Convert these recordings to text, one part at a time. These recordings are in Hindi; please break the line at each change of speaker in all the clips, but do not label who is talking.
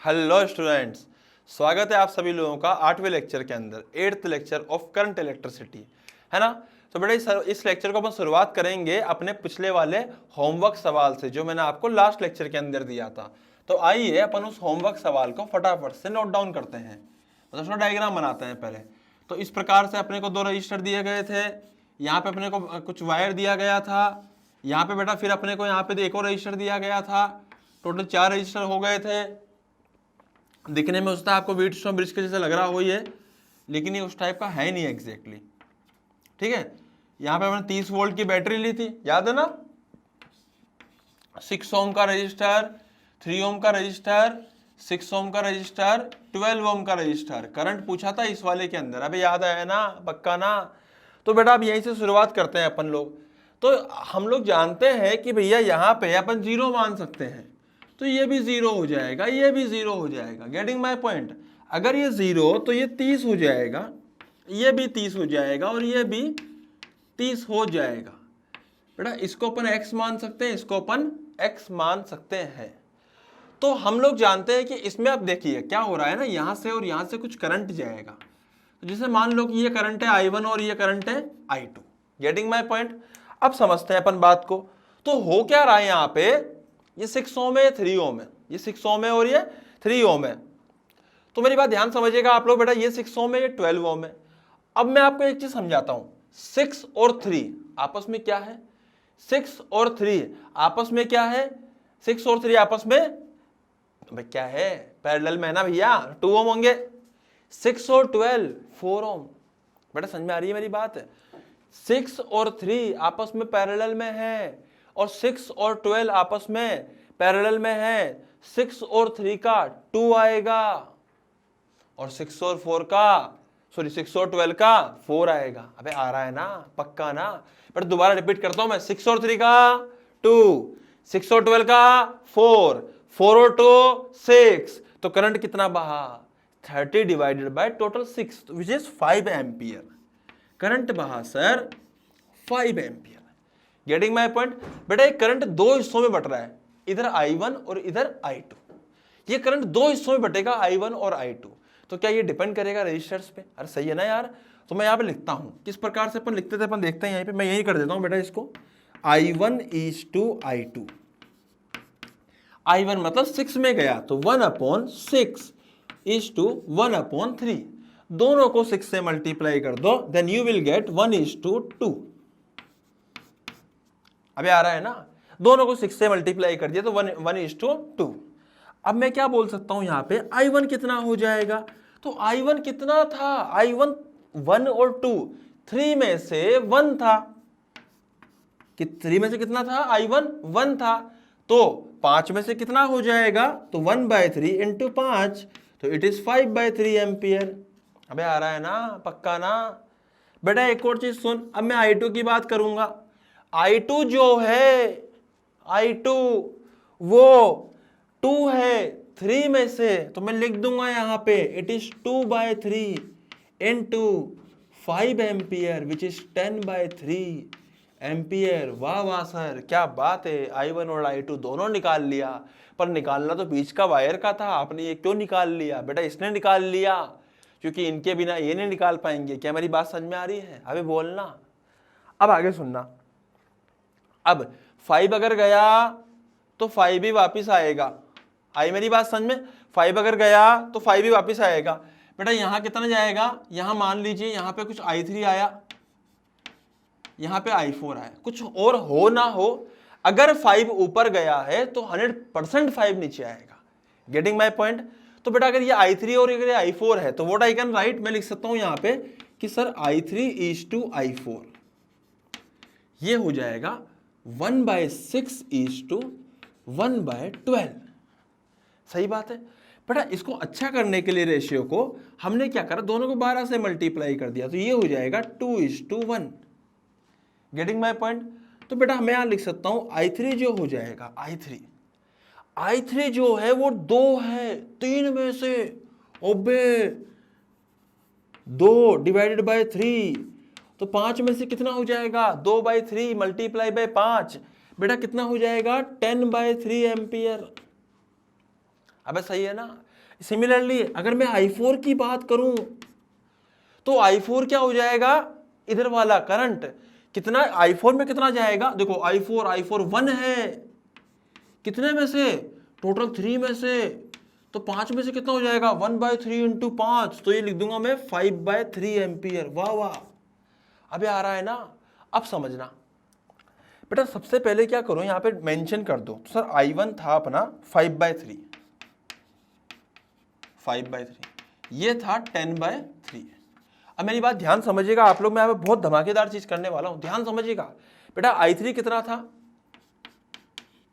हेलो स्टूडेंट्स, स्वागत है आप सभी लोगों का 8वें लेक्चर के अंदर, 8th lecture of current electricity, है ना। तो बेटा इस लेक्चर को अपन शुरुआत करेंगे अपने पिछले वाले होमवर्क सवाल से जो मैंने आपको लास्ट लेक्चर के अंदर दिया था। तो आइए अपन उस होमवर्क सवाल को फटाफट से नोट डाउन करते हैं, मतलब उसका डायग्राम बनाते हैं पहले। तो इस प्रकार से अपने को 2 रजिस्टर दिए गए थे, यहाँ पे अपने को कुछ वायर दिया गया था, यहाँ पे बेटा फिर अपने को यहाँ पे एक और रजिस्टर दिया गया था। टोटल 4 रजिस्टर हो गए थे। दिखने में उसका आपको व्हीटस्टोन ब्रिज के जैसा लग रहा हो ये, लेकिन ये उस टाइप का है नहीं एग्जैक्टली, ठीक है। यहाँ पे हमने 30 वोल्ट की बैटरी ली थी, याद है ना। 6 ओम का रजिस्टर, 3 ओम का रजिस्टर, 6 ओम का रजिस्टर, 12 ओम का रजिस्टर। करंट पूछा था इस वाले के अंदर, अबे याद आया ना, पक्का ना। तो बेटा अब यहीं से शुरुआत करते हैं अपन लोग। तो हम लोग जानते हैं कि भैया यहाँ पे अपन 0 मान सकते हैं, तो ये भी 0 हो जाएगा, ये भी 0 हो जाएगा। Getting my point. अगर ये 0 तो ये 30 हो जाएगा, ये भी 30 हो जाएगा और ये भी 30 हो जाएगा। बेटा इसको अपन x मान सकते हैं, इसको अपन x मान सकते हैं। तो हम लोग जानते हैं कि इसमें अब देखिए क्या हो रहा है ना, यहां से और यहां से कुछ करंट जाएगा। तो जैसे मान लो कि ये करंट है I1 और ये करंट है I2। Getting my point. अब समझते हैं अपन बात को। तो हो क्या रहा है यहाँ पे, ये 6 ओम है, 3 ओम है, ये 6 ओम है और ये 3 ओम है। तो मेरी बात ध्यान समझिएगा आप लोग, बेटा ये 6 ओम है, ये 12 ओम है। अब मैं आपको एक चीज समझाता हूं, 6 और 3 आपस में क्या है, 6 और 3 आपस में क्या है, 6 और 3 आपस में भाई क्या है, पैरेलल में है ना भैया, 2 ओम होंगे। 6 और 12 4 ओम। बेटा समझ में आ रही है मेरी बात। 6 और 3 आपस में पैरेलल में है और 6 और 12 आपस में पैरेलल में है। 6 और 3 का 2 आएगा और 6 और 4 का 6 और 12 का 4 आएगा। अबे आ रहा है ना, पक्का ना। बट दोबारा रिपीट करता हूं मैं, 6 और 3 का 2, 6 और 12 का 4, 4 और 2 6। तो करंट कितना बहा, 30 divided by total 6 which is 5 ampere. Current बहा sir 5 ampere. Getting my point. बेटा ये करंट 2 हिस्सों में बट रहा है, इधर I1 और इधर I2। ये करंट 2 हिस्सों में बटेगा, I1 और I2। तो क्या ये डिपेंड करेगा रजिस्टर्स पे? अरे सही है ना यार। तो मैं यहाँ पे लिखता हूं, किस प्रकार से अपन लिखते थे अपन देखते हैं। यहाँ पे मैं यही कर देता हूं बेटा इसको, I1 is to I2। I1 मतलब 6 में गया तो 1/6 is to 1/3। दोनों को 6 से मल्टीप्लाई कर दो, देन यू विल गेट 1:2। अबे आ रहा है ना, दोनों को 6 से मल्टीप्लाई कर दिया तो 1:2। अब मैं क्या बोल सकता हूं यहाँ पे, I1 कितना हो जाएगा। तो I1 कितना था, I1 1 और 2, 3 में से 1 था कि 3 में से कितना था, I1 1 था। तो 5 में से कितना हो जाएगा, तो 1/3 इंटू 5, तो इट इज 5/3 एम्पियर। अबे आ रहा है ना, पक्का ना। बेटा एक और चीज सुन, अब मैं I2 की बात करूंगा। I2 जो है, I2 वो 2 है 3 में से, तो मैं लिख दूंगा यहाँ पे it is 2/3 into 5 ampere which is 10/3 ampere. वाह वाह सर क्या बात है, I1 और I2 दोनों निकाल लिया। पर निकालना तो बीच का वायर का था, आपने ये क्यों निकाल लिया? बेटा इसने निकाल लिया क्योंकि इनके बिना ये नहीं निकाल पाएंगे। क्या मेरी बात समझ में आ रही है? अभी बोलना, अब आगे सुनना। अब 5 अगर गया तो 5 भी वापिस आएगा। आई मेरी बात समझ में? 5 अगर गया तो 5 भी वापिस आएगा। बेटा यहां कितना जाएगा, यहां मान लीजिए यहां पे कुछ I3 आया, यहां पे I4 आया, कुछ और हो ना हो, अगर 5 ऊपर गया है तो 100% 5 नीचे आएगा। Getting my point. तो बेटा अगर ये I3 और अगर ये I4 है तो व्हाट आई कैन राइट, मैं लिख सकता हूं यहां पे कि sir I3 is to I4, ये हो जाएगा 1/6 is to 1/12। सही बात है। बेटा इसको अच्छा करने के लिए रेशियो को हमने क्या करा, दोनों को 12 से मल्टीप्लाई कर दिया, तो ये हो जाएगा 2:1। Getting my point. तो बेटा मैं यहां लिख सकता हूं I3 जो हो जाएगा, I3 जो है वो 2 है 3 में से, ओबे 2 डिवाइडेड बाय 3, तो 5 में से कितना हो जाएगा, 2/3 मल्टीप्लाई बाय 5, बेटा कितना हो जाएगा 10/3 एम्पियर। अबे सही है ना। सिमिलरली अगर मैं i4 की बात करूं तो i4 क्या हो जाएगा, इधर वाला करंट कितना, i4 में कितना जाएगा, देखो i4 1 है, कितने में से, टोटल 3 में से, तो 5 में से कितना हो जाएगा 1/3 इंटू 5, तो ये लिख दूंगा मैं 5/3 एम्पियर। वाह वाह, अबे आ रहा है ना। अब समझना बेटा, सबसे पहले क्या करो, यहां पे मेंशन कर दो। तो सर i1 था अपना 5/3, ये था 10/3। अब मेरी बात ध्यान समझिएगा आप लोग, मैं यहाँ पे बहुत धमाकेदार चीज करने वाला हूं, ध्यान समझिएगा बेटा। i3 कितना था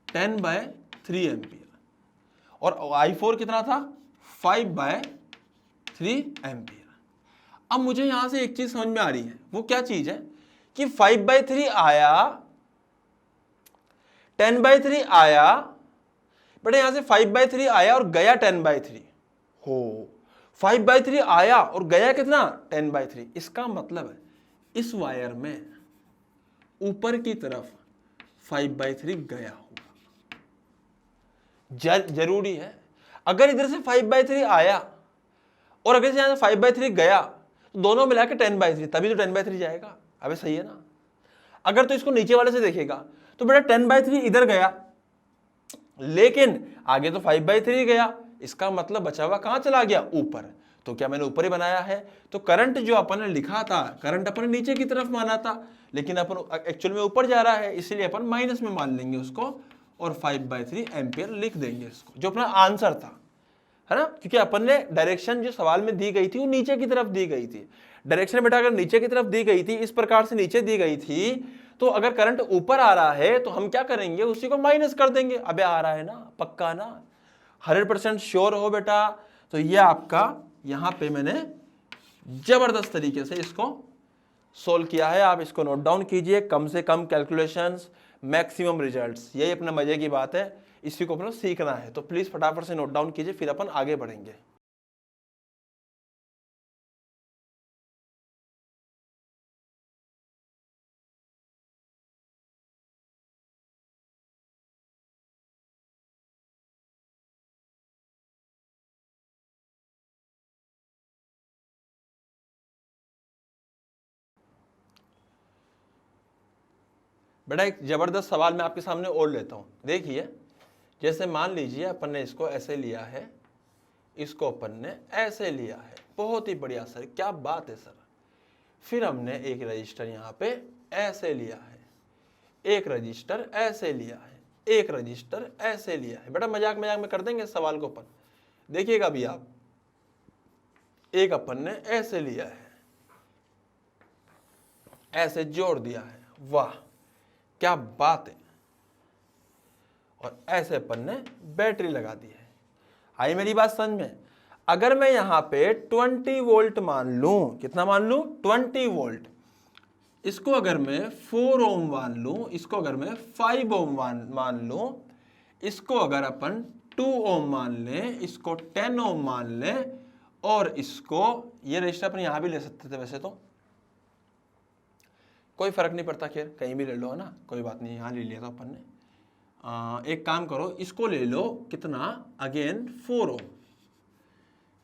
10/3 एम्पियर, और i4 कितना था 5/3 एम्पियर। अब मुझे यहां से एक चीज समझ में आ रही है, वो क्या चीज है कि 5/3 आया, 10/3 आया बेटा, यहां से 5/3 आया और गया 10/3 हो। 5/3 आया और गया कितना 10/3, इसका मतलब है इस वायर में ऊपर की तरफ 5/3 गया होगा, जरूरी है। अगर इधर से 5/3 आया और अगर यहां से 5/3 गया तो दोनों मिला के 10/3, तभी तो 10/3 जाएगा। अबे सही है ना। अगर तो इसको नीचे वाले से देखेगा तो बेटा 10/3 इधर गया, लेकिन आगे तो 5/3 गया, इसका मतलब बचा हुआ कहां चला गया, ऊपर। तो क्या मैंने ऊपर ही बनाया है, तो करंट जो अपन ने लिखा था, करंट अपन ने नीचे की तरफ माना था, लेकिन अपन एक्चुअल में ऊपर जा रहा है, इसलिए अपन माइनस में मान लेंगे उसको और 5/3 एम्पियर लिख देंगे इसको, जो अपना आंसर था, है ना। क्योंकि अपन ने डायरेक्शन जो सवाल में दी गई थी वो नीचे की तरफ दी गई थी। डायरेक्शन बेटा अगर नीचे की तरफ दी गई थी, इस प्रकार से नीचे दी गई थी, तो अगर करंट ऊपर आ रहा है तो हम क्या करेंगे, उसी को माइनस कर देंगे। अबे आ रहा है ना, पक्का ना, 100% श्योर हो बेटा। तो ये आपका यहां पे मैंने जबरदस्त तरीके से इसको सोल्व किया है, आप इसको नोट डाउन कीजिए। कम से कम कैलकुलेशंस, मैक्सिमम रिजल्ट्स, यही अपना मजे की बात है, इसी को अपना सीखना है। तो प्लीज फटाफट से नोट डाउन कीजिए, फिर अपन आगे बढ़ेंगे। बेटा एक जबरदस्त सवाल मैं आपके सामने और लेता हूं, देखिए। जैसे मान लीजिए अपन ने इसको ऐसे लिया है, इसको अपन ने ऐसे लिया है, बहुत ही बढ़िया सर, क्या बात है सर। फिर हमने एक रजिस्टर यहाँ पे ऐसे लिया है, एक रजिस्टर ऐसे लिया है, एक रजिस्टर ऐसे लिया है। बेटा मजाक मजाक में कर देंगे इस सवाल को अपन, देखिएगा अभी आप। एक अपन ने ऐसे लिया है, ऐसे जोड़ दिया है, वाह क्या बात है। और ऐसे अपन ने बैटरी लगा दी है। आई मेरी बात समझ में। अगर मैं यहां पे 20 वोल्ट मान लूं, कितना मान लूं 20 वोल्ट, इसको अगर मैं 4 ओम मान लूं, इसको अगर मैं 5 ओम मान लूं, इसको अगर अपन 2 ओम मान लें, इसको 10 ओम मान लें, और इसको ये रजिस्टर अपन यहां भी ले सकते थे, वैसे तो कोई फर्क नहीं पड़ता, खैर कहीं भी ले लो, है ना, कोई बात नहीं, यहां ले लिया था अपन ने। एक काम करो, इसको ले लो, कितना, again 4 ohm.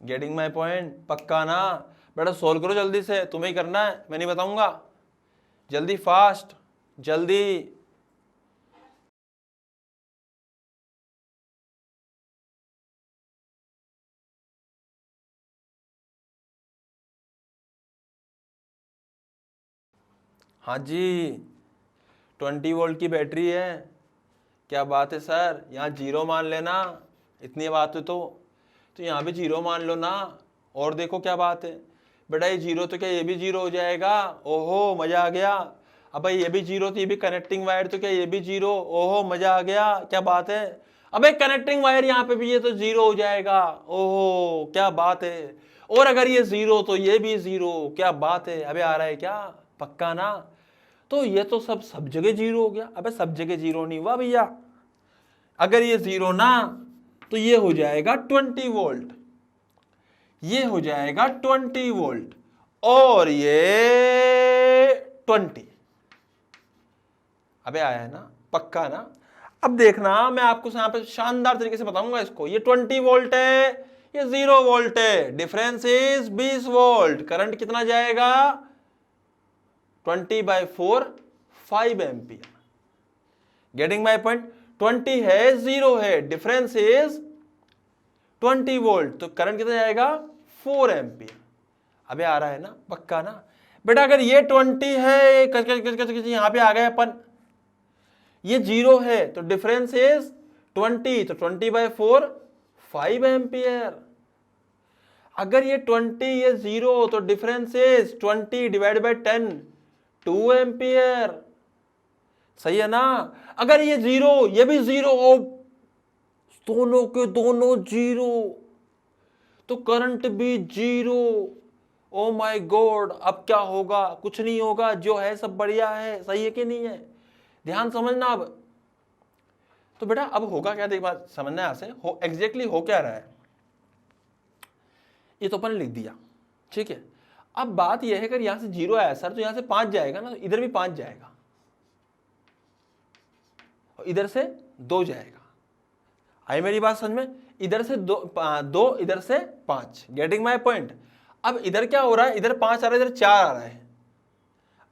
Getting my point, पक्का ना बेटा। सोल्व करो जल्दी से, तुम्हें ही करना है, मैं नहीं बताऊंगा, जल्दी फास्ट जल्दी। हाँ जी, 20 वोल्ट की बैटरी है, क्या बात है सर। यहाँ 0 मान लेना, इतनी बात है तो यहाँ भी 0 मान लो ना। और देखो क्या बात है बेटा, ये 0 तो क्या ये भी 0 हो जाएगा, ओहो मजा आ गया। अब भाई ये भी 0 तो ये भी कनेक्टिंग वायर, तो क्या ये भी 0, ओहो मजा आ गया, क्या बात है। अबे कनेक्टिंग वायर यहाँ पे भी ये तो 0 हो जाएगा, ओहो क्या बात है। और अगर ये 0 तो ये भी 0, क्या बात है। अबे आ रहा है क्या, पक्का ना। तो ये तो सब जगह 0 हो गया। अबे सब जगह 0 नहीं हुआ भैया, अगर ये 0 ना तो ये हो जाएगा 20 वोल्ट, ये हो जाएगा 20 वोल्ट, और ये 20। अबे आया है ना, पक्का ना। अब देखना मैं आपको यहाँ पे शानदार तरीके से बताऊंगा इसको। ये 20 वोल्ट है, ये 0 वोल्ट है, डिफरेंस इज 20 वोल्ट। करंट कितना जाएगा? 20/4 5 एम्पियर। Getting my point? 20 है, 0 है, डिफरेंस इज 20 वोल्ट, तो करंट कितना जाएगा? 4 एम्पियर। अबे आ रहा है ना, पक्का ना बेटा? अगर ये 20 है, यहां पे आ गए अपन, ये 0 है तो डिफरेंस इज 20, तो 20/4 5 एम्पियर। अगर ये 20 ये 0 तो डिफरेंस इज 20/10 2 एम्पियर। सही है ना? अगर ये 0 ये भी 0 और दोनों के दोनों 0 तो करंट भी 0। ओ माय गॉड, अब क्या होगा? कुछ नहीं होगा, जो है सब बढ़िया है। सही है कि नहीं है? ध्यान समझना। अब तो बेटा अब होगा क्या, देख बात समझना है। ऐसे हो एग्जैक्टली हो क्या रहा है, ये तो अपन ने लिख दिया, ठीक है। अब बात यह है, अगर यहां से 0 आया सर तो यहां से 5 जाएगा ना, तो इधर भी 5 जाएगा और इधर से 2 जाएगा। आई मेरी बात समझ में? इधर से 2 इधर से 5। Getting my point? अब इधर क्या हो रहा है? इधर 5 आ रहा है, इधर 4 आ रहा है।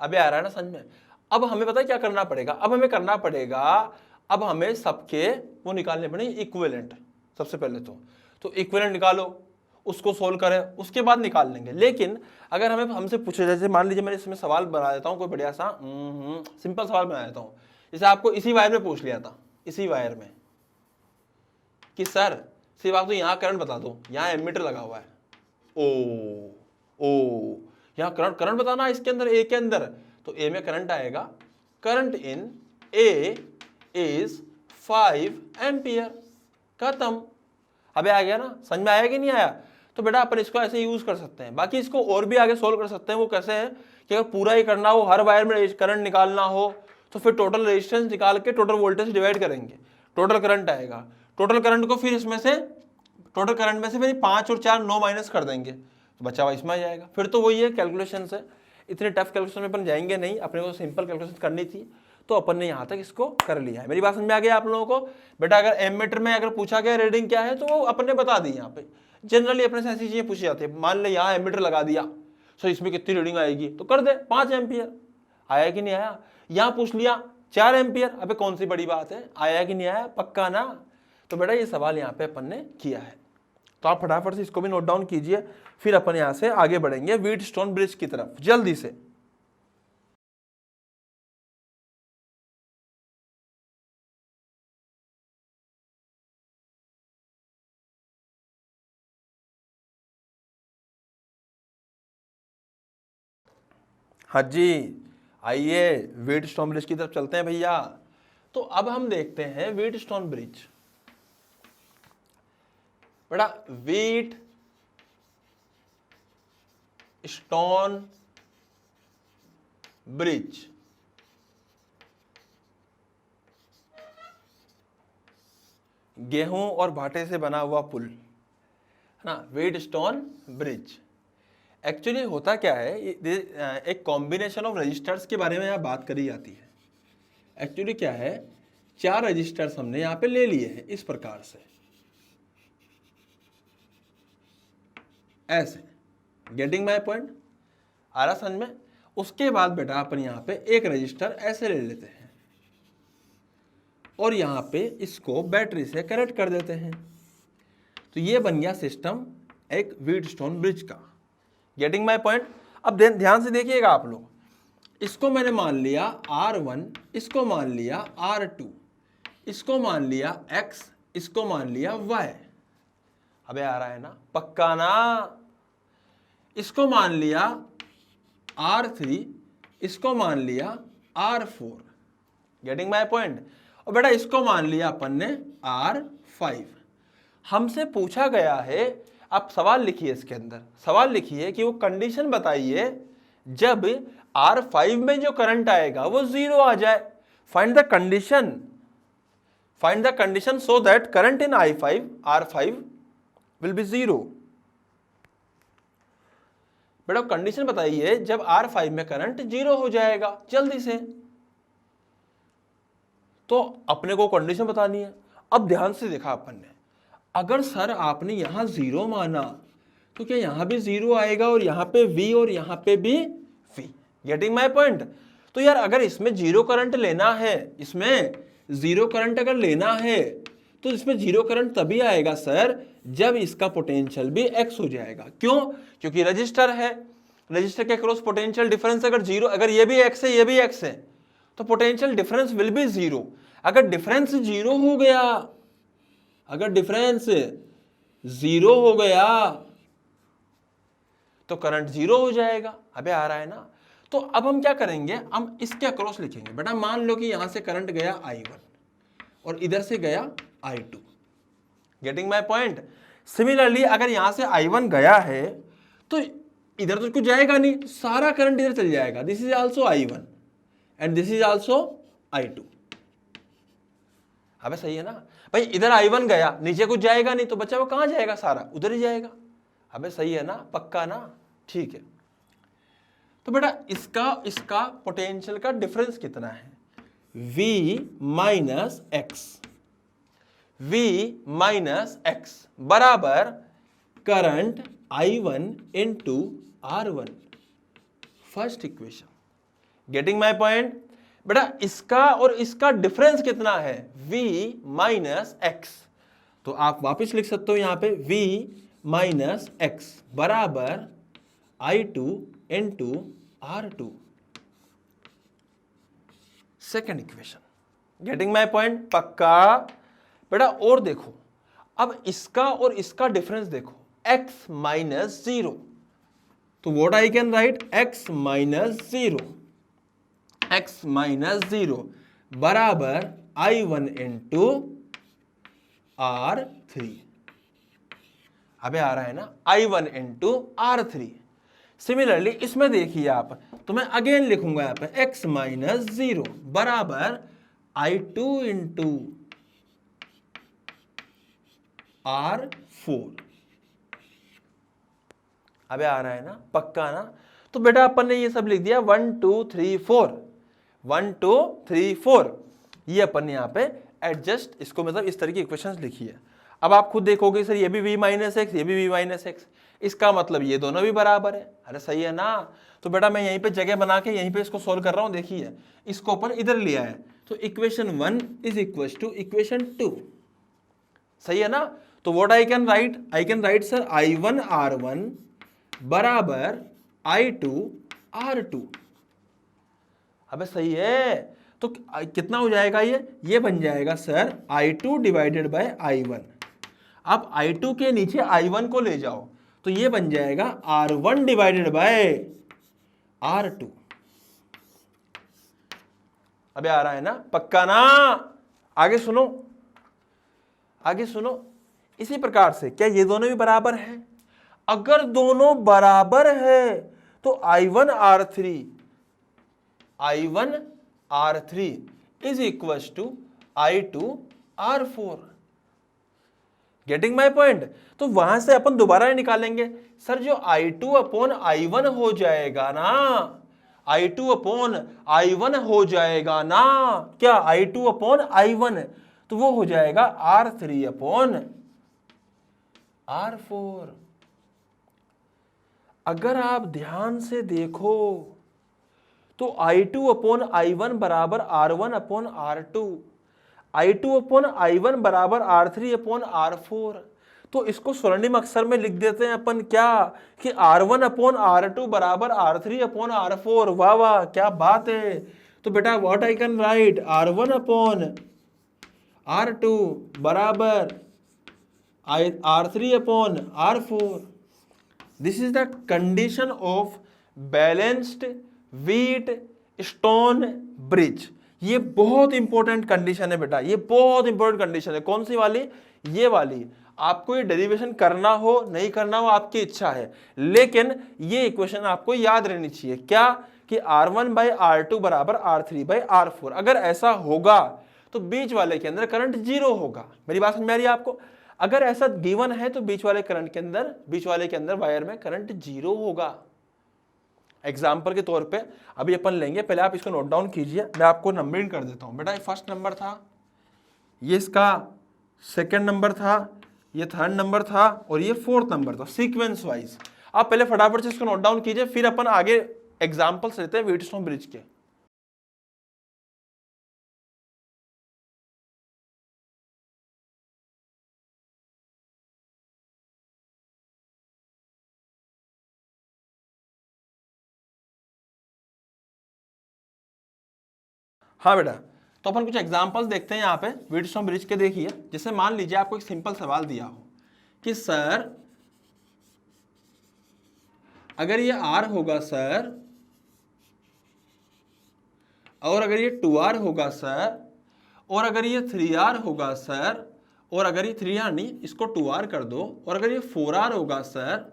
अबे आ रहा है ना समझ में? अब हमें पता है क्या करना पड़ेगा? अब हमें करना पड़ेगा, अब हमें सबके वो निकालने पड़ेंगे इक्विवेलेंट। सबसे पहले तो इक्विवेलेंट निकालो, उसको सोल्व करें, उसके बाद निकाल लेंगे। लेकिन अगर हमें हमसे पूछे, जैसे मान लीजिए मैंने इसमें सवाल बना देता हूं, कोई बढ़िया सा सिंपल सवाल बना देता हूं, जैसे आपको इसी वायर में पूछ लिया था, इसी वायर में कि सर सिर्फ आप तो यहाँ करंट बता दो, यहाँ एमीटर लगा हुआ है, ओ यहाँ करंट बताना है इसके अंदर, ए के अंदर, तो ए में करंट आएगा, current in A is 5 ampere. खत्म। अबे आ गया ना? समझ में आया कि नहीं आया? तो बेटा अपन इसको ऐसे यूज कर सकते हैं। बाकी इसको और भी आगे सोल्व कर सकते हैं। वो कैसे है कि अगर पूरा ही करना हो, हर वायर में करंट निकालना हो, तो फिर टोटल रेजिस्टेंस निकाल के टोटल वोल्टेज डिवाइड करेंगे, टोटल करंट आएगा। टोटल करंट को फिर इसमें से, टोटल करंट में से फिर 5 और 4 9 माइनस कर देंगे, तो बचा हुआ इसमें आ जाएगा। फिर तो वही है, कैलकुलेशन है। इतने टफ कैलकुलेशन में अपन जाएंगे नहीं, अपने को सिंपल कैलकुलेशन करनी थी, तो अपन ने यहाँ तक इसको कर लिया है। मेरी बात समझ में आ गया आप लोगों को? बेटा अगर एमीटर में अगर पूछा गया रीडिंग क्या है, तो वो अपन ने बता दी। यहाँ पे जनरली अपने से ऐसी चीजें पूछी जाती है। मान ले यहाँ एमीटर लगा दिया, सो इसमें कितनी रीडिंग आएगी, तो कर दे 5 एम्पियर। आया कि नहीं आया? यहाँ पूछ लिया 4 एम्पियर, अबे कौन सी बड़ी बात है, आया कि नहीं आया? पक्का ना? तो बेटा ये सवाल यहाँ पे अपन ने किया है, तो आप फटाफट से इसको भी नोट डाउन कीजिए, फिर अपन यहाँ से आगे बढ़ेंगे व्हीटस्टोन ब्रिज की तरफ जल्दी से। हाँ जी, आइए व्हीटस्टोन ब्रिज की तरफ चलते हैं भैया। तो अब हम देखते हैं व्हीटस्टोन ब्रिज। बेटा व्हीट स्टोन ब्रिज, गेहूं और भाटे से बना हुआ पुल है ना, व्हीटस्टोन ब्रिज। एक्चुअली होता क्या है, एक कॉम्बिनेशन ऑफ रजिस्टर्स के बारे में यहाँ बात करी जाती है। एक्चुअली क्या है, 4 रजिस्टर्स हमने यहाँ पे ले लिए हैं इस प्रकार से, ऐसे। Getting my point? आ रहा समझ में? उसके बाद बेटा अपन यहाँ पे एक रजिस्टर ऐसे ले लेते हैं और यहाँ पे इसको बैटरी से कनेक्ट कर देते हैं, तो ये बन गया सिस्टम एक व्हीटस्टोन ब्रिज का। Getting my point? अब ध्यान से देखिएगा आप लोग, इसको मैंने मान लिया R1, इसको मान लिया R2, इसको मान लिया X, इसको मान लिया Y। अबे आ रहा है ना? पक्का ना? इसको मान लिया R3, इसको मान लिया R4। Getting my point? और बेटा इसको मान लिया अपन ने R5। हमसे पूछा गया है, आप सवाल लिखिए, इसके अंदर सवाल लिखिए कि वो कंडीशन बताइए जब R5 में जो करंट आएगा वो 0 आ जाए। Find the condition so that current in R5 will be 0। बेटा कंडीशन बताइए जब R5 में करंट 0 हो जाएगा, जल्दी से। तो अपने को कंडीशन बतानी है। अब ध्यान से देखा अपन ने, अगर सर आपने यहां 0 माना तो क्या यहां भी 0 आएगा और यहां पे V और यहां पे भी V। Getting my point. तो यार अगर इसमें 0 करंट लेना है, इसमें 0 करंट अगर लेना है तो इसमें 0 करंट तभी आएगा सर जब इसका पोटेंशियल भी x हो जाएगा। क्यों? क्योंकि रजिस्टर है, रजिस्टर के क्रॉस पोटेंशियल डिफरेंस अगर 0, अगर ये भी x है ये भी x है तो पोटेंशियल डिफरेंस विल बी 0। अगर डिफरेंस 0 हो गया, अगर डिफरेंस 0 हो गया तो करंट 0 हो जाएगा। अबे आ रहा है ना। तो अब हम क्या करेंगे, हम इसके अक्रॉस लिखेंगे। बेटा मान लो कि यहां से करंट गया I1 और इधर से गया I2। Getting my point. Similarly अगर यहां से I1 गया है तो इधर तो कुछ जाएगा नहीं, तो सारा करंट इधर चल जाएगा। This is also I1 and this is also I2। अबे सही है ना भाई, इधर I1 गया, नीचे कुछ जाएगा नहीं, तो बच्चा वो कहां जाएगा, सारा उधर ही जाएगा। अबे सही है ना, पक्का ना, ठीक है। तो बेटा इसका पोटेंशियल का डिफरेंस कितना है, V minus X, V minus X बराबर current I1 into R1, first equation. Getting my point. बेटा इसका और इसका डिफरेंस कितना है, V माइनस एक्स। तो आप वापस लिख सकते हो यहां पे V माइनस एक्स बराबर I2 into R2, second equation. Getting my point, पक्का। बेटा और देखो, अब इसका और इसका डिफरेंस देखो, x माइनस 0। तो what I can right, x minus 0, x minus 0 बराबर I1 इंटू R3। अबे आ रहा है ना, I1 इंटू R3। सिमिलरली इसमें देखिए आप, तो मैं अगेन लिखूंगा यहां पे x माइनस 0 बराबर I2 इंटू R4। अबे आ रहा है ना, पक्का ना। तो बेटा अपन ने ये सब लिख दिया 1 2 3 4, 1 2 3 4, ये अपन ने यहाँ पे एडजस्ट, इसको मतलब इस तरह की इक्वेशंस लिखी है। अब आप खुद देखोगे सर ये भी v माइनस एक्स, ये भी v माइनस एक्स, इसका मतलब ये दोनों भी बराबर है। अरे सही है ना। तो बेटा मैं यहीं पे जगह बना के यहीं पे इसको सोल्व कर रहा हूं। देखिए इसको अपन इधर लिया है, तो equation 1 is equal to equation 2, सही है ना। तो what I can write, I can write sir I1 R1 बराबर I2 R2। अबे सही है। तो कितना हो जाएगा, ये बन जाएगा sir I2 divided by I1। आप I2 के नीचे I1 को ले जाओ तो ये बन जाएगा R1 डिवाइडेड बाय R2। अबे आ रहा है ना, पक्का ना। आगे सुनो, आगे सुनो। इसी प्रकार से क्या ये दोनों भी बराबर है, अगर दोनों बराबर है तो I1 R3 is equal to I2 R4। Getting my point. तो वहां से अपन दोबारा निकालेंगे सर, जो I2 अपॉन I1 हो जाएगा ना, I2 अपॉन I1 हो जाएगा ना, क्या I2 अपॉन I1, तो वो हो जाएगा R3 अपॉन R4। अगर आप ध्यान से देखो तो I2 अपॉन I1 बराबर R1 upon R2, I2 upon I1 बराबर R3 अपॉन R4। तो इसको स्वर्णिम अक्षर में लिख देते हैं अपन क्या, कि R1 अपॉन R2 बराबर R3 अपॉन R4। वाह वाह, क्या बात है। तो बेटा what I can right, R1 upon R2 बराबर R3 upon R4। This is the condition of balanced wheat stone bridge. ये बहुत इंपॉर्टेंट कंडीशन है बेटा, ये बहुत इंपॉर्टेंट कंडीशन है। कौन सी वाली, ये वाली। आपको ये डेरिवेशन करना हो नहीं करना हो आपकी इच्छा है, लेकिन ये इक्वेशन आपको याद रहनी चाहिए। क्या, कि R1 बाई R2 बराबर R3 बाई R4। अगर ऐसा होगा तो बीच वाले के अंदर करंट 0 होगा। मेरी बात समझ में आ रही है आपको। अगर ऐसा गिवन है तो बीच वाले के अंदर वायर में करंट 0 होगा। एग्जाम्पल के तौर पे अभी अपन लेंगे, पहले आप इसको नोट डाउन कीजिए, मैं आपको नंबरिंग कर देता हूं। बेटा फर्स्ट नंबर था ये इसका सेकंड नंबर था, ये थर्ड नंबर था और ये फोर्थ नंबर था, सीक्वेंस वाइज। आप पहले फटाफट से इसको नोट डाउन कीजिए, फिर अपन आगे एग्जांपल्स लेते हैं व्हीटस्टोन ब्रिज के। हाँ बेटा, तो अपन कुछ एग्जांपल्स देखते हैं यहाँ पे व्हीटस्टोन ब्रिज के। देखिए, जैसे मान लीजिए आपको एक सिंपल सवाल दिया हो कि सर अगर ये R होगा सर, और अगर ये 2R होगा सर, और अगर ये 3R होगा सर, और अगर ये 3R नहीं, इसको 2R कर दो, और अगर ये 4R होगा सर,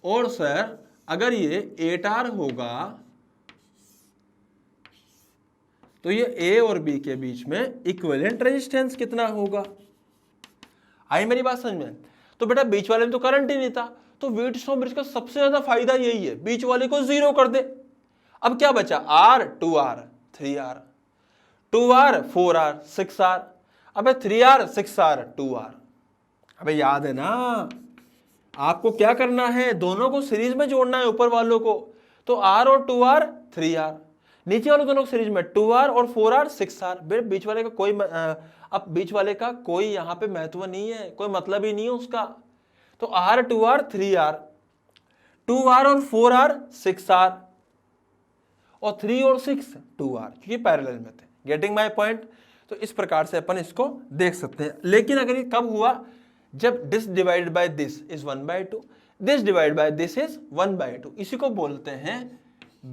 और सर अगर ये 8R होगा, तो ये A और B के बीच में इक्विवेलेंट रेजिस्टेंस कितना होगा? आई मेरी बात समझ में? तो बेटा बीच वाले में तो करंट ही नहीं था, तो व्हीटस्टोन ब्रिज का सबसे ज्यादा फायदा यही है, बीच वाले को 0 कर दे। अब क्या बचा? R 2R 3R, 2R 4R 6R, अबे 3R 6R 2R। अबे याद है ना, आपको क्या करना है, दोनों को सीरीज में जोड़ना है, ऊपर वालों को। तो R और 2R 3R, नीचे वाले दोनों को सीरीज में 2R और 4R 6R। बीच वाले का कोई अब बीच वाले का कोई यहाँ पे महत्व नहीं है, कोई मतलब ही नहीं है उसका। तो R 2R 3R, 2R और 4R 6R, और 3 और 6 2R, क्योंकि पैरेलल में थे। Getting my point? तो इस प्रकार से अपन इसको देख सकते हैं। लेकिन अगर ये कब हुआ? जब this divided by this is 1/2, this divided by this is 1/2। इसी को बोलते हैं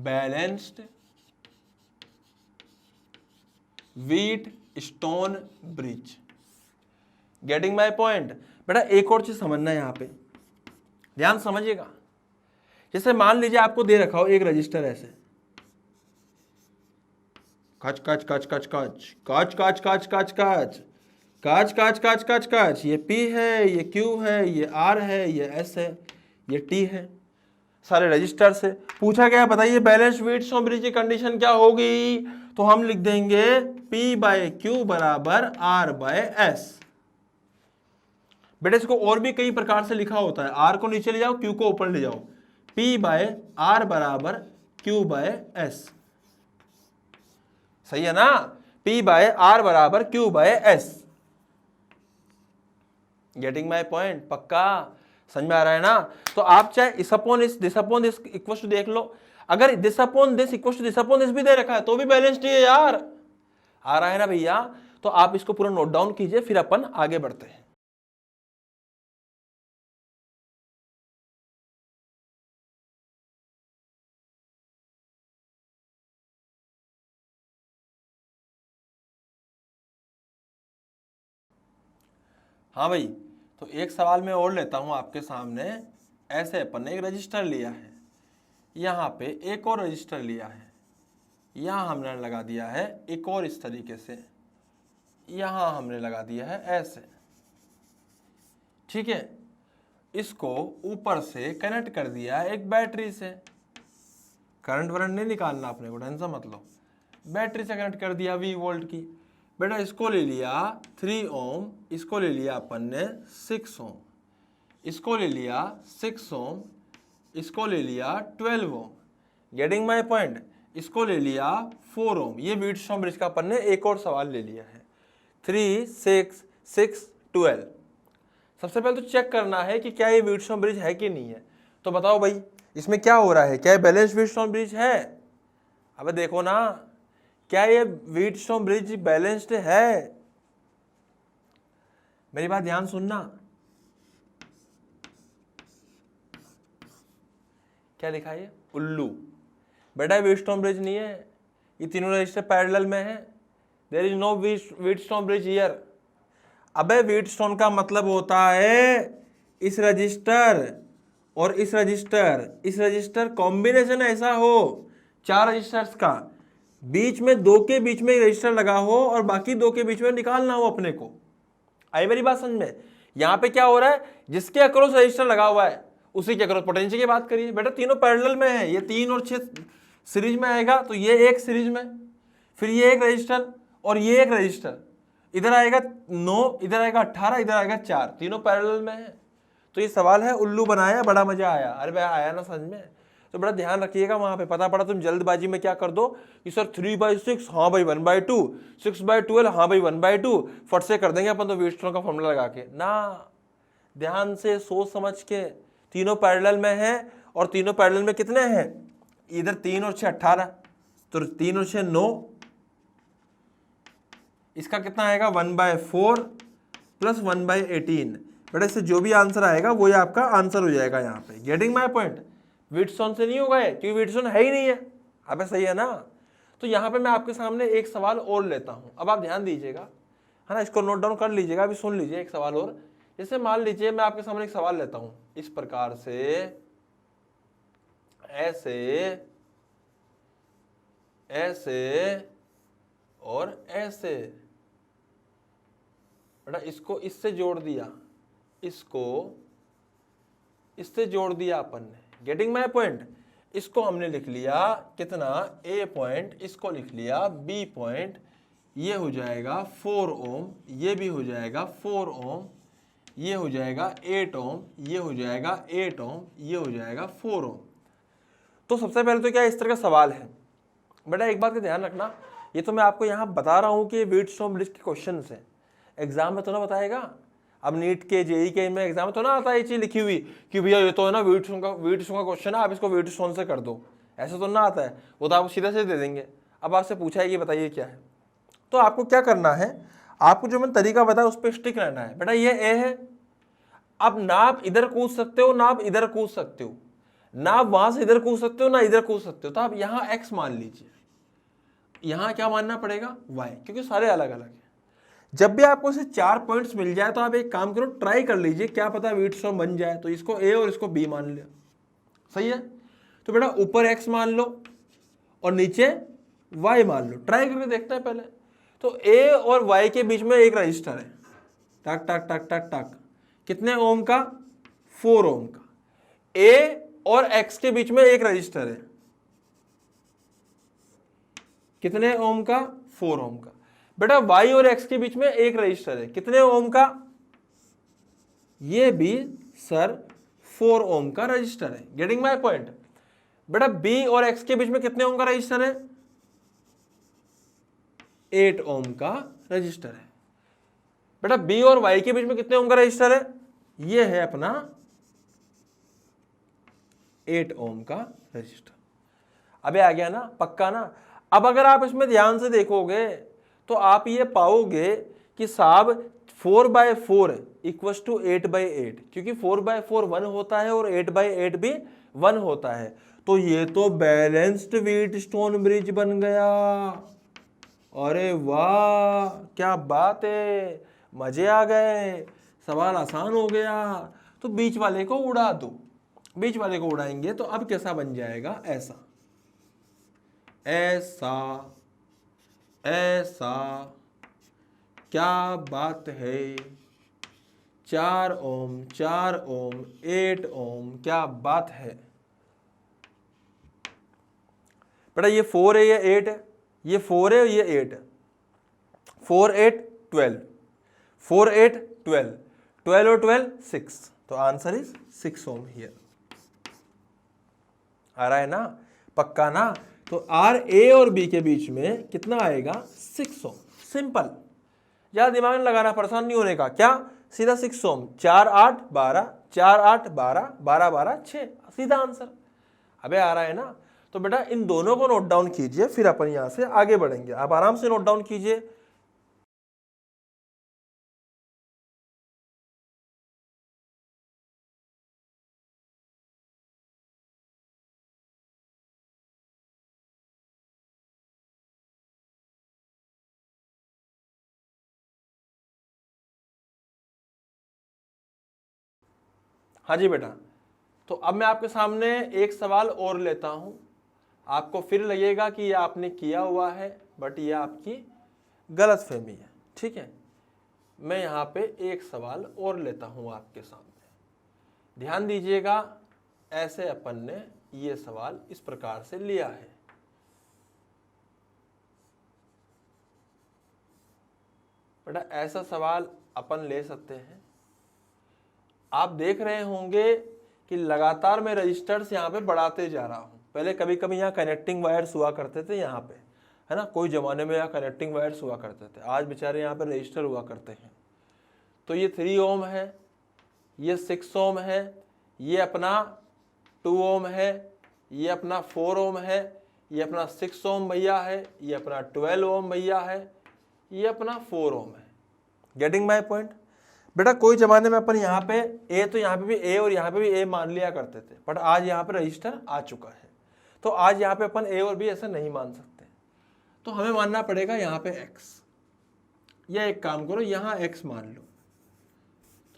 balanced Wheatstone bridge. Getting my point? बेटा एक और चीज समझना है यहाँ पे, ध्यान समझिएगा। जैसे मान लीजिए आपको दे रखा हो एक रजिस्टर ऐसे, कच कच कच कच कच कच कच कच कच कच कच कच कच कच कच, ये P है, ये Q है, ये R है, ये S है, ये T है, सारे रजिस्टर से पूछा गया बताइए बैलेंस व्हीटस्टोन ब्रिज की कंडीशन क्या होगी? तो हम लिख देंगे P/Q बराबर R/S। बेटा इसको और भी कई प्रकार से लिखा होता है, R को नीचे ले जाओ, Q को ऊपर ले जाओ, P/R बराबर Q/S। सही है ना? P/R बराबर Q/S। Getting my point? पक्का समझ में आ रहा है ना? तो आप चाहे this upon this equal to देख लो, अगर this upon this equal to this upon this भी दे रखा है तो भी बैलेंस्ड है यार। आ रहा है ना भैया? तो आप इसको पूरा नोट डाउन कीजिए, फिर अपन आगे बढ़ते हैं। हाँ भाई, तो एक सवाल मैं और लेता हूं आपके सामने। ऐसे अपन ने एक रजिस्टर लिया है, यहाँ पे एक और रजिस्टर लिया है, यहाँ हमने लगा दिया है एक और इस तरीके से, यहाँ हमने लगा दिया है ऐसे, ठीक है। इसको ऊपर से कनेक्ट कर दिया है एक बैटरी से। करंट वरंट नहीं निकालना अपने को, टेंशन मत लो, बैटरी से कनेक्ट कर दिया 20 वोल्ट की। बेटा इसको ले लिया 3 ओम, इसको ले लिया अपन ने 6 ओम, इसको ले लिया 6 ओम, इसको ले लिया 12 ओम। Getting my point? इसको ले लिया 4 ओम। ये व्हीटस्टोन ब्रिज का अपन ने एक और सवाल ले लिया है, 3 6 6 12। सबसे पहले तो चेक करना है कि क्या ये व्हीटस्टोन ब्रिज है कि नहीं है। तो बताओ भाई इसमें क्या हो रहा है, क्या ये बैलेंस व्हीटस्टोन ब्रिज है? अबे देखो ना, क्या ये व्हीटस्टोन ब्रिज बैलेंस्ड है? मेरी बात ध्यान सुनना। क्या लिखा है? उल्लू। बेटा व्हीटस्टोन ब्रिज नहीं है, ये तीनों रजिस्टर पैरेलल में है। There is no Wheatstone bridge here. अबे व्हीटस्टोन का मतलब होता है इस रजिस्टर और इस रजिस्टर कॉम्बिनेशन ऐसा हो, 4 रजिस्टर्स का, बीच में 2 के बीच में रजिस्टर लगा हो और बाकी 2 के बीच में निकालना हो अपने को। आई मेरी बात समझ में? यहां पे क्या हो रहा है, जिसके अक्रॉस रजिस्टर लगा हुआ है उसी के अक्रॉस पोटेंशियल की बात करिए। बेटा तीनों पैरेलल में है, ये 3 और 6 सीरीज में आएगा, तो ये एक सीरीज में, फिर ये एक रजिस्टर और ये एक रजिस्टर, इधर आएगा 9, इधर आएगा 18, इधर आएगा 4, तीनों पैरेलल में है। तो ये सवाल है उल्लू बनाया, बड़ा मजा आया। अरे भाई आया ना समझ में? तो बड़ा ध्यान रखिएगा वहां पे। पता पड़ा तुम जल्दबाजी में क्या कर दो कि सर 3/6, हाँ भाई 1/2, 6/12, हाँ भाई 1/2, फट से कर देंगे अपन तो व्हीटस्टोन का फॉर्मूला लगा के ना। ध्यान से सोच समझ के, तीनों पैरेलल में है और तीनों पैरेलल में कितने हैं, इधर 3 और 6 18, तो 3 और 6 9, इसका कितना आएगा 1/4 प्लस 1/18। बेटा इससे जो भी आंसर आएगा वो ही आपका आंसर हो जाएगा यहाँ पे। Getting my point? व्हीटस्टोन से नहीं होगा ये, क्योंकि व्हीटस्टोन है ही नहीं है। अबे सही है ना? तो यहाँ पे मैं आपके सामने एक सवाल और लेता हूँ। अब आप ध्यान दीजिएगा, है ना, इसको नोट डाउन कर लीजिएगा। अभी सुन लीजिए एक सवाल और। जैसे मान लीजिए मैं आपके सामने एक सवाल लेता हूँ इस प्रकार से, ऐसे, ऐसे और ऐसे। बेटा इसको इससे जोड़ दिया, इसको इससे जोड़ दिया अपन ने। Getting my point? इसको हमने लिख लिया कितना, ए पॉइंट, इसको लिख लिया बी पॉइंट, ये हो जाएगा 4 ओम, ये भी हो जाएगा 4 ओम, ये हो जाएगा 8 ओम, ये हो जाएगा 8 ओम, ये हो जाएगा 4 ओम। तो सबसे पहले तो क्या इस तरह का सवाल है। बेटा एक बात का ध्यान रखना, ये तो मैं आपको यहाँ बता रहा हूँ कि व्हीटस्टोन ब्रिज के क्वेश्चन है, एग्जाम में तो ना बताएगा। अब नीट के जेई के में एग्जाम में तो ना आता है ये चीज लिखी हुई कि भैया ये तो है ना व्हीटस्टोन का क्वेश्चन है, आप इसको व्हीटस्टोन से कर दो, ऐसा तो ना आता है। वो तो आपको सीधा से दे देंगे। अब आपसे पूछा है कि बताइए क्या है, तो आपको क्या करना है, आपको जो मैंने तरीका बताया उस पर स्टिक रहना है। बेटा ये ए है, अब ना आप इधर कूद सकते हो ना आप इधर कूद सकते हो, ना आप वहां से इधर कूद सकते हो ना इधर कूद सकते हो। तो आप यहाँ एक्स मान लीजिए, यहाँ क्या मानना पड़ेगा वाई, क्योंकि सारे अलग अलग हैं। जब भी आपको से 4 पॉइंट्स मिल जाए तो आप एक काम करो, ट्राई कर लीजिए, क्या पता व्हीटस्टोन बन जाए। तो इसको ए और इसको बी मान लिया, सही है। तो बेटा ऊपर एक्स मान लो और नीचे वाई मान लो, ट्राई करके देखते हैं पहले। तो ए और वाई के बीच में एक रजिस्टर है, टक टक टक टक टक, कितने ओम का, 4 ओम का। ए और एक्स के बीच में एक रजिस्टर है, कितने ओम का, 4 ओम का। बेटा y और x के बीच में एक रजिस्टर है, कितने ओम का, ये भी सर 4 ओम का रजिस्टर है। Getting my point? बेटा b और x के बीच में कितने ओम का रजिस्टर है, 8 ओम का रजिस्टर है। बेटा b और y के बीच में कितने ओम का रजिस्टर है, ये है अपना 8 ओम का रजिस्टर। अबे आ गया ना, पक्का ना? अब अगर आप इसमें ध्यान से देखोगे तो आप ये पाओगे कि साहब 4/4 इक्वल टू 8/8, क्योंकि 4/4 1 होता है और 8/8 भी 1 होता है। तो ये तो बैलेंस्ड व्हीटस्टोन ब्रिज बन गया। अरे वाह क्या बात है, मजे आ गए, सवाल आसान हो गया। तो बीच वाले को उड़ा दो, बीच वाले को उड़ाएंगे तो अब कैसा बन जाएगा, ऐसा, ऐसा, ऐसा। क्या बात है, 4 ओम, 4 ओम, 8 ओम, क्या बात है। बेटा ये 4 है, ये 8 है, ये 4 है, ये 8 है, 4 8 12, 4 8 12, 12 और 12 6, तो आंसर इज 6 ओम हियर। आ रहा है ना, पक्का ना? तो आर ए और बी के बीच में कितना आएगा, 6 ओम। सिंपल, ज्यादा दिमाग में लगाना, परेशान नहीं होने का। क्या, सीधा 6 ओम, 4 8 12, 4 8 12, 12 12 6, सीधा आंसर। अबे आ रहा है ना? तो बेटा इन दोनों को नोट डाउन कीजिए, फिर अपन यहां से आगे बढ़ेंगे। आप आराम से नोट डाउन कीजिए। हाँ जी बेटा, तो अब मैं आपके सामने एक सवाल और लेता हूं। आपको फिर लगेगा कि ये आपने किया हुआ है, बट ये आपकी गलतफहमी है, ठीक है। मैं यहाँ पे एक सवाल और लेता हूं आपके सामने, ध्यान दीजिएगा। ऐसे अपन ने ये सवाल इस प्रकार से लिया है। बेटा ऐसा सवाल अपन ले सकते हैं। आप देख रहे होंगे कि लगातार मैं रजिस्टर्स यहाँ पे बढ़ाते जा रहा हूँ। पहले कभी कभी यहाँ कनेक्टिंग वायर्स हुआ करते थे यहाँ पे, है ना, कोई ज़माने में यहाँ कनेक्टिंग वायर्स हुआ करते थे, आज बेचारे यहाँ पे रजिस्टर हुआ करते हैं। तो ये 3 ओम है, ये 6 ओम है, ये अपना 2 ओम है, ये अपना 4 ओम है, ये अपना 6 ओम भैया है, ये अपना 12 ओम भैया है, ये अपना 4 ओम है। Getting my point? बेटा कोई ज़माने में अपन यहाँ पे ए, तो यहाँ पे भी ए और यहाँ पे भी ए मान लिया करते थे, बट आज यहाँ पे रजिस्टर आ चुका है, तो आज यहाँ पे अपन ए और बी ऐसा नहीं मान सकते, तो हमें मानना पड़ेगा यहाँ पे एक्स। या एक काम करो, यहाँ एक्स मान लो,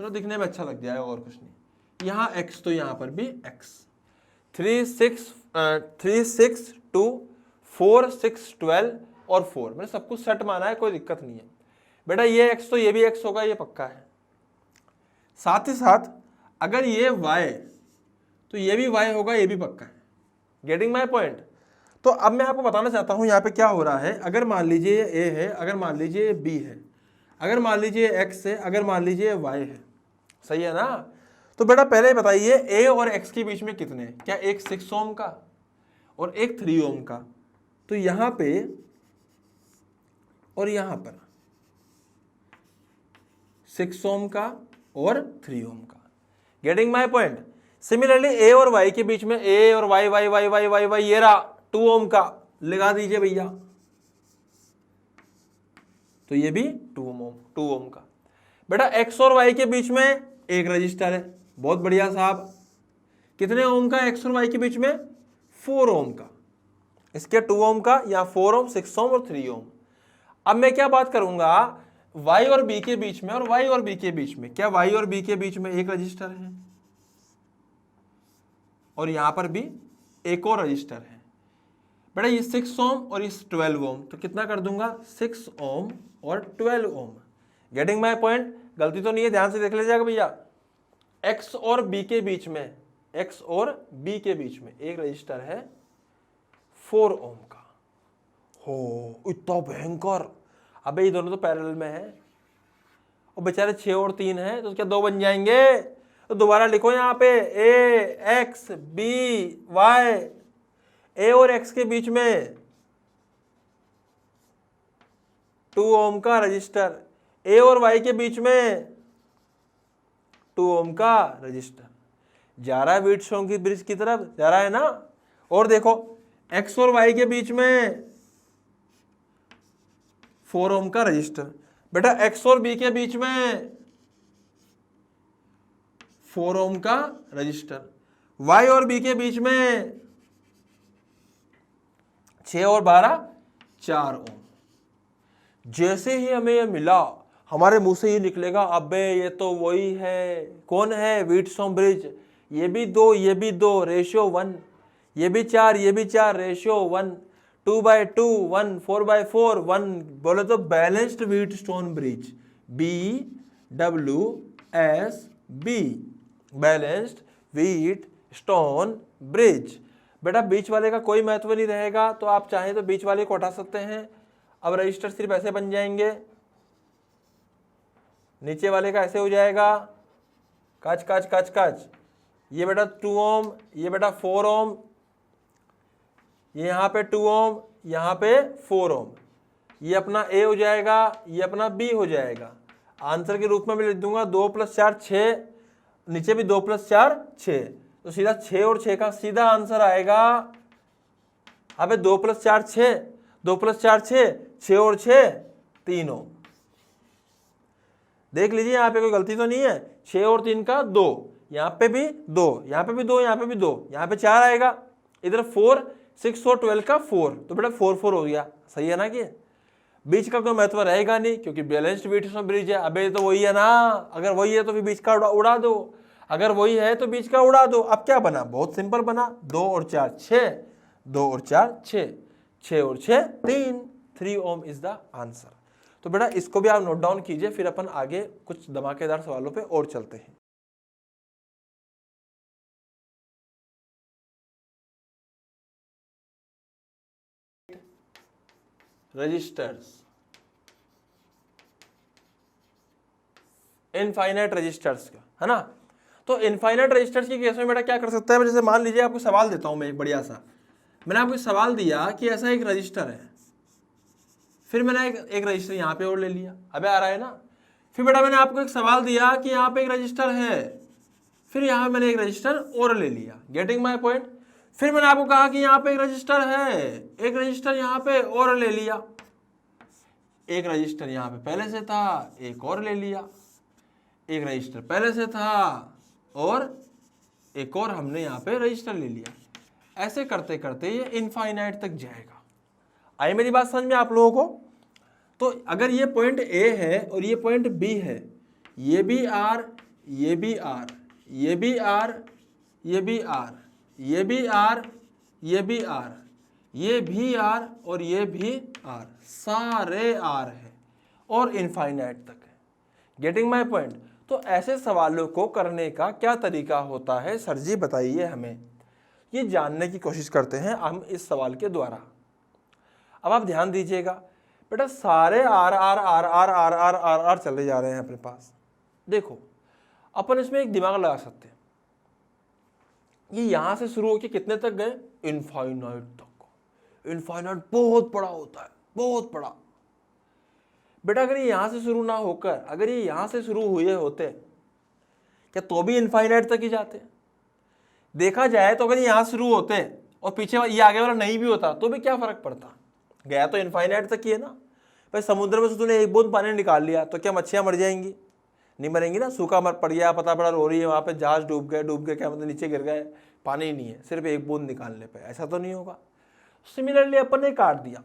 चलो दिखने में अच्छा लग जाएगा और कुछ नहीं। यहाँ एक्स तो यहाँ पर भी एक्स। 3 6 2 4 6 12 और 4, मैंने सब कुछ सेट माना है, कोई दिक्कत नहीं है। बेटा ये एक्स तो ये भी एक्स होगा, ये पक्का है। साथ ही साथ अगर ये y तो ये भी y होगा, ये भी पक्का है। Getting my point? तो अब मैं आपको बताना चाहता हूं यहाँ पे क्या हो रहा है। अगर मान लीजिए ये a है, अगर मान लीजिए ये b है, अगर मान लीजिए x है, अगर मान लीजिए y है, सही है ना। तो बेटा पहले बताइए a और x के बीच में कितने हैं? क्या एक 6 ओम का और एक 3 ओम का? तो यहाँ पे और यहाँ पर 6 ओम का और 3 ओम का। Getting my point? Similarly A और वाई के बीच में ए और Y Y Y Y Y Y ये रहा 2 ओम का, लगा दीजिए भैया, तो ये भी 2 ओम का। बेटा एक्स और वाई के बीच में एक रजिस्टर है, बहुत बढ़िया साहब, कितने ओम का एक्स और वाई के बीच में? 4 ओम का। इसके 2 ओम का, या 4 ओम, 6 ओम और 3 ओम। अब मैं क्या बात करूंगा, y और b के बीच में और y और b के बीच में, क्या y और b के बीच में एक रजिस्टर है और यहां पर भी एक और रजिस्टर है। बेटा ये 6 ओम और ये 12 ओम, तो कितना कर दूंगा? 6 ओम और 12 ओम। Getting my point? गलती तो नहीं है, ध्यान से देख लीजिएगा भैया। x और b के बीच में, x और b के बीच में एक रजिस्टर है 4 ओम का। हो इतना भयंकर! अबे ये दोनों तो पैरेलल में है और बेचारे 6 और 3 है, तो क्या 2 बन जाएंगे? तो दोबारा लिखो यहाँ पे a x b y, a और x के बीच में 2 ओम का रजिस्टर, a और y के बीच में 2 ओम का रजिस्टर। जा रहा है व्हीटस्टोन की ब्रिज की तरफ, जा रहा है ना। और देखो x और y के बीच में 4 ओम का रजिस्टर। बेटा x और b के बीच में 4 ओम का रजिस्टर, y और b के बीच में 6 और 12 4 ओम। जैसे ही हमें ये मिला, हमारे मुंह से ये निकलेगा, अबे ये तो वही है। कौन है? Wheatstone bridge. ये भी 2, ये भी 2, रेशियो 1, ये भी 4, ये भी 4, रेशियो 1, 2/2 1, 4/4 1। बोले तो balanced Wheatstone bridge, BWSB, balanced Wheatstone bridge. बेटा बीच वाले का कोई महत्व नहीं रहेगा, तो आप चाहें तो बीच वाले को हटा सकते हैं। अब रजिस्टर सिर्फ ऐसे बन जाएंगे, नीचे वाले का ऐसे हो जाएगा, कच कच कच कच। ये बेटा 2 ओम, ये बेटा 4 ओम, ये यहाँ पे 2 ओम, यहाँ पे 4 ओम। ये अपना A हो जाएगा, ये अपना B हो जाएगा। आंसर के रूप में मैं लिख दूंगा 2 + 4 6, नीचे भी 2 + 4 6, तो सीधा 6 और 6 का सीधा आंसर आएगा। अबे 2 + 4 6, 2 + 4 6, 6 और 6 3 ओम। देख लीजिए यहाँ पे कोई गलती तो नहीं है। 6 और 3 का 2, यहाँ पे भी 2, यहाँ पे भी 2, यहाँ पे भी 2, यहाँ पे 4 आएगा। इधर 4, 6 और 12 का 4, तो बेटा 4 4 हो गया। सही है ना? कि बीच का कोई महत्व रहेगा नहीं, क्योंकि बैलेंस्ड व्हीटस्टोन ब्रिज है। अबे तो वही है ना, अगर वही है तो फिर बीच का उड़ा दो, अगर वही है तो बीच का उड़ा दो। अब क्या बना? बहुत सिंपल बना, 2 और 4 6, 2 और 4 6, 6 और 6 3 ओम इज द आंसर। तो बेटा इसको भी आप नोट डाउन कीजिए, फिर अपन आगे कुछ धमाकेदार सवालों पे और चलते हैं। रजिस्टर्स, इनफाइनाइट रजिस्टर्स का, है ना। तो इनफाइनाइट रजिस्टर्स के केस में बेटा क्या कर सकता है, जैसे मान लीजिए आपको सवाल देता हूं मैं एक बढ़िया सा, मैंने आपको सवाल दिया कि ऐसा एक रजिस्टर है, फिर मैंने एक रजिस्टर यहाँ पे और ले लिया, अबे आ रहा है ना। फिर बेटा मैंने आपको एक सवाल दिया कि यहाँ पे एक रजिस्टर है, फिर यहाँ मैंने एक रजिस्टर और ले लिया, गेटिंग माय पॉइंट। फिर मैंने आपको कहा कि यहाँ पे एक रजिस्टर है, एक रजिस्टर यहाँ पे और ले लिया, एक रजिस्टर यहाँ पे पहले से था, एक और ले लिया, एक रजिस्टर पहले से था और एक और हमने यहाँ पे रजिस्टर ले लिया। ऐसे करते करते ये इनफाइनाइट तक जाएगा। आई मेरी बात समझ में आप लोगों को? तो अगर ये पॉइंट ए है और ये पॉइंट बी है, ये भी आर, ये भी आर, ये भी आर, ये भी आर, ये भी आर, ये भी आर, ये भी आर और ये भी आर, सारे आर है और इनफाइनाइट तक है। Getting my point? तो ऐसे सवालों को करने का क्या तरीका होता है सर जी बताइए हमें, ये जानने की कोशिश करते हैं हम इस सवाल के द्वारा। अब आप ध्यान दीजिएगा बेटा, सारे R R R R R R R R चले जा रहे हैं अपने पास। देखो अपन इसमें एक दिमाग लगा सकते हैं, ये यहां से शुरू होकर कितने तक गए, इनफाइनाइट तक। इनफाइनाइट बहुत बड़ा होता है, बहुत बड़ा। बेटा अगर ये यहां से शुरू ना होकर अगर ये यहां से शुरू हुए होते क्या तो भी इनफाइनाइट तक ही जाते? देखा जाए तो अगर ये यहां शुरू होते और पीछे ये आगे वाला नहीं भी होता तो भी क्या फर्क पड़ता, गया तो इनफाइनाइट तक ही है ना। भाई समुद्र में से तूने एक बूंद पानी निकाल लिया तो क्या मच्छियां मर जाएंगी? नहीं मरेंगी ना। सूखा मर पड़ गया, पता पड़ा रो रही है वहां पे, जहाज डूब गए क्या मतलब नीचे गिर गए, पानी ही नहीं है, सिर्फ एक बूंद निकालने पे, ऐसा तो नहीं होगा। सिमिलरली अपन ने काट दिया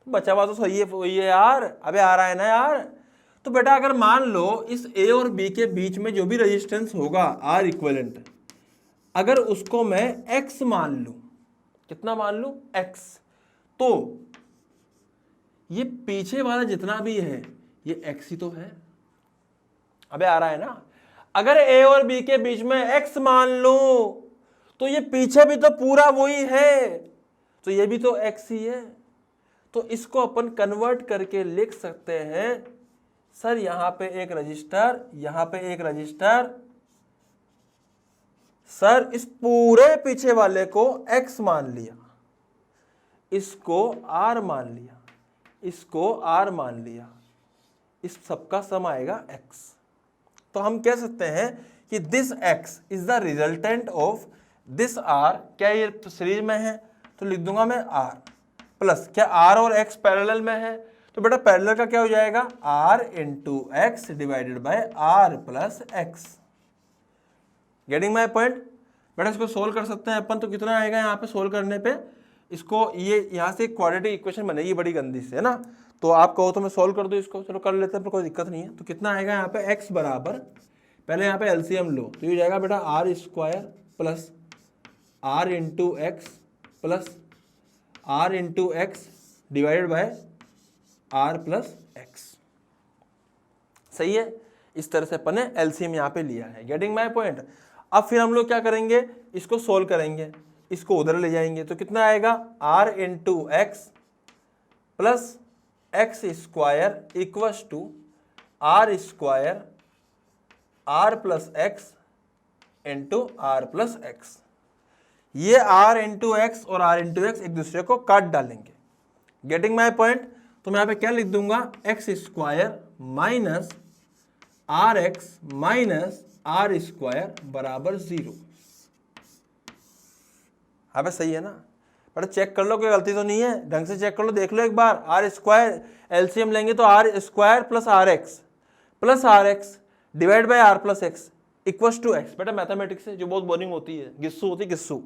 तो बचा हुआ तो सही है, वही है यार, अबे आ रहा है ना यार। तो बेटा अगर मान लो इस ए और बी के बीच में जो भी रेजिस्टेंस होगा आर इक्विवेलेंट, अगर उसको मैं एक्स मान लूं, कितना मान लूं, एक्स, तो ये पीछे वाला जितना भी है ये एक्स ही तो है। अबे आ रहा है ना। अगर ए और बी के बीच में एक्स मान लो तो ये पीछे भी तो पूरा वही है, तो ये भी तो एक्स ही है। तो इसको अपन कन्वर्ट करके लिख सकते हैं, सर यहां पे एक रजिस्टर, यहां पे एक रजिस्टर, सर इस पूरे पीछे वाले को x मान लिया, इसको r मान लिया, इसको r मान लिया, इस सबका सम आएगा x। तो हम कह सकते हैं कि this x is the resultant of this r। क्या ये सीरीज में है तो लिख दूंगा मैं r प्लस, क्या r और x पैरेलल में है तो बेटा पैरेलल का क्या हो जाएगा, r into x divided bye r plus x. Getting my point? बेटा इसको सोल्व कर सकते हैं अपन, तो कितना आएगा यहाँ पे सोल्व करने पे, इसको ये यहाँ से क्वाड्रेटिक इक्वेशन बनेगी बड़ी गंदी से, है ना। तो आप कहो तो मैं सोल्व कर दूँ इसको, चलो कर लेते हैं, पर कोई दिक्कत नहीं है। तो कितना आएगा यहाँ पे x बराबर, पहले यहाँ पे एलसीएम लो तो ये जाएगा बेटा R square plus R into x plus R into x divided by R plus x. सही है, इस तरह से अपन ने एलसीएम यहाँ पे लिया है। Getting my point? अब फिर हम लोग क्या करेंगे, इसको सोल्व करेंगे, इसको उधर ले जाएंगे तो कितना आएगा, R into x plus x square equals to R square R plus x into R plus x. ये आर इंटू एक्स और आर इंटू एक्स एक दूसरे को काट डालेंगे। Getting my point? तो मैं यहाँ पे क्या लिख दूंगा, x square minus R x minus R square बराबर 0। हाँ भाई सही है ना। पर चेक कर लो कोई गलती तो नहीं है, ढंग से चेक कर लो, देख लो एक बार। आर स्क्वायर एलसीएम लेंगे तो R square plus R x divide by R plus x equals to x. बेटा मैथमेटिक्स से जो बहुत बोरिंग होती है, गिस्सू होती है, गिस्सू।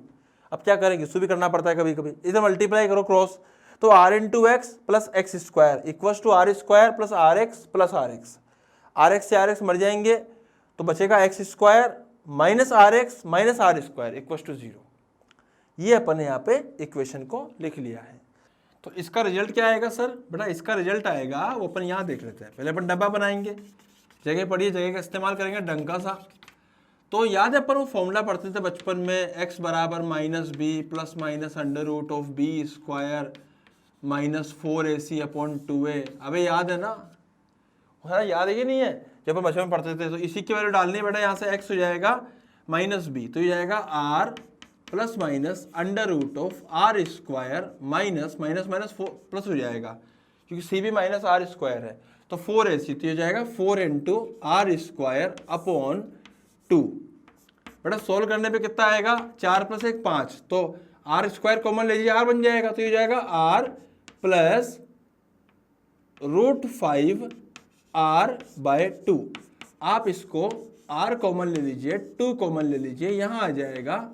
अब क्या करें, गिस्सू भी करना पड़ता है कभी कभी। इधर मल्टीप्लाई करो क्रॉस, तो R into x plus x square equals to R square plus R x plus R x. R x से आर एक्स मर जाएंगे तो बचेगा x square minus R x minus R square equals to 0। ये अपन ने यहाँ पे इक्वेशन को लिख लिया है। तो इसका रिजल्ट क्या आएगा सर? बेटा इसका रिजल्ट आएगा, वो अपन यहाँ देख लेते हैं। पहले अपन डब्बा बनाएंगे, जगह पढ़िए, जगह का इस्तेमाल करेंगे डंका सा। तो याद है अपन वो फॉर्मूला पढ़ते थे बचपन में, x बराबर minus B plus minus under root of B square minus 4ac upon 2a। अबे याद है ना? याद है कि नहीं है? जब हम बचपन में पढ़ते थे तो इसी की वैल्यू डालनी है बेटा, यहाँ से x हो जाएगा -b, तो ये जाएगा r plus minus under root of R square minus minus minus plus हो जाएगा, क्योंकि सी भी माइनस आर स्क्वायर है, तो 4ac, तो ये जाएगा 4 इंटू आर स्क्वायर अपॉन 2। बेटा सोल्व करने पे कितना आएगा, 4 प्लस 1 5, तो आर स्क्वायर कॉमन ले लीजिए, आर बन जाएगा, तो ये जाएगा आर प्लस √5 आर बाय 2। आप इसको आर कॉमन ले लीजिए, 2 कॉमन ले लीजिए, यहाँ आ जाएगा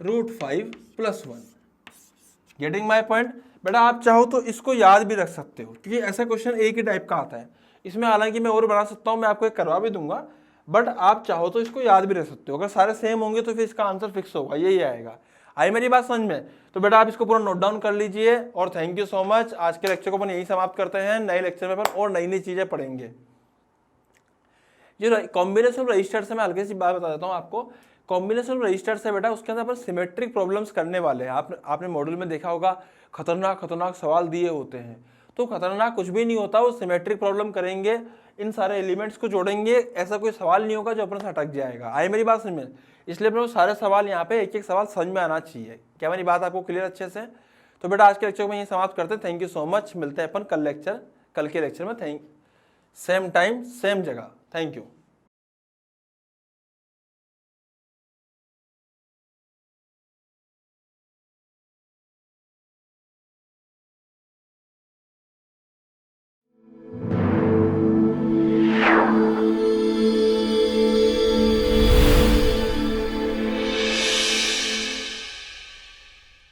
√5 प्लस 1। Getting my point. बेटा आप चाहो तो इसको याद भी रख सकते हो, क्योंकि ऐसा क्वेश्चन एक ही टाइप का आता है। इसमें हालांकि मैं और बना सकता हूँ, मैं आपको एक करवा भी दूंगा, बट आप चाहो तो इसको याद भी रख सकते हो। अगर सारे सेम होंगे तो फिर इसका आंसर फिक्स होगा, यही आएगा। आई मेरी बात समझ में? तो बेटा आप इसको पूरा नोट डाउन कर लीजिए, और थैंक यू सो मच। आज के लेक्चर को अपन यही समाप्त करते हैं। नए लेक्चर में अपन और नई नई चीजें पढ़ेंगे। जो कॉम्बिनेशन रजिस्टर से मैं हल्की सी बात बता देता हूँ आपको। कॉम्बिनेशन रजिस्टर से बेटा उसके अंदर अपन सिमेट्रिक प्रॉब्लम्स करने वाले हैं। आपने मॉड्यूल में देखा होगा, खतरनाक सवाल दिए होते हैं। तो खतरनाक कुछ भी नहीं होता, वो सिमेट्रिक प्रॉब्लम करेंगे, इन सारे एलिमेंट्स को जोड़ेंगे, ऐसा कोई सवाल नहीं होगा जो अपन से अटक जाएगा। आई मेरी बात समझ में? इसलिए अपने सारे सवाल यहाँ पे एक एक सवाल समझ में आना चाहिए। क्या मेरी बात आपको क्लियर अच्छे से? तो बेटा आज के लेक्चर को यहीं समाप्त करते हैं। Thank you so much. मिलते हैं अपन कल के लेक्चर में। सेम टाइम सेम जगह। Thank you.